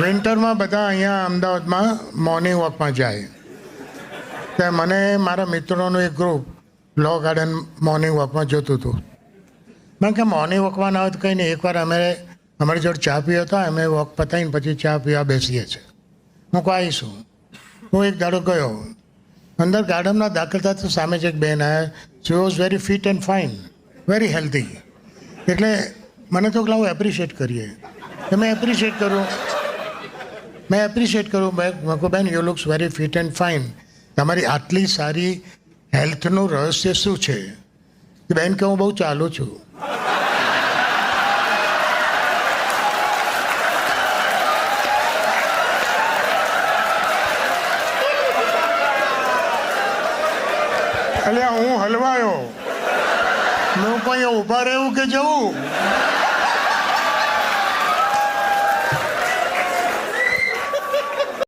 વિન્ટરમાં બધા અહીંયા અમદાવાદમાં મોર્નિંગ વોકમાં જાય. તો મને મારા મિત્રોનું એક ગ્રુપ લો ગાર્ડન મોર્નિંગ વોકમાં જોતું હતું. મેં કે મોર્નિંગ વોકમાં ના હોય તો કંઈ નહીં, એકવાર અમે અમારી જોડે ચા પીવા હતા, અમે વોક પતાવીને પછી ચા પીવા બેસીએ છીએ. હું કહું આવીશું. હું એક દાડો ગયો, અંદર ગાર્ડનમાં દાખલ થતા તો સામે જ એક બેન આવ્યા. She was very fit and fine, very healthy. એટલે મને તો લાવું એપ્રિશિએટ કરીએ. તો મેં એપ્રિશિએટ કરું. મેં કહું બેન, you looks very fit and fine. તમારી આટલી સારી હેલ્થનું રહસ્ય શું છે? બેન કે હું બહુ ચાલું છું. એટલે હું હલવાયો. મેં કોઈ ઊભા રહેવું કે જવું?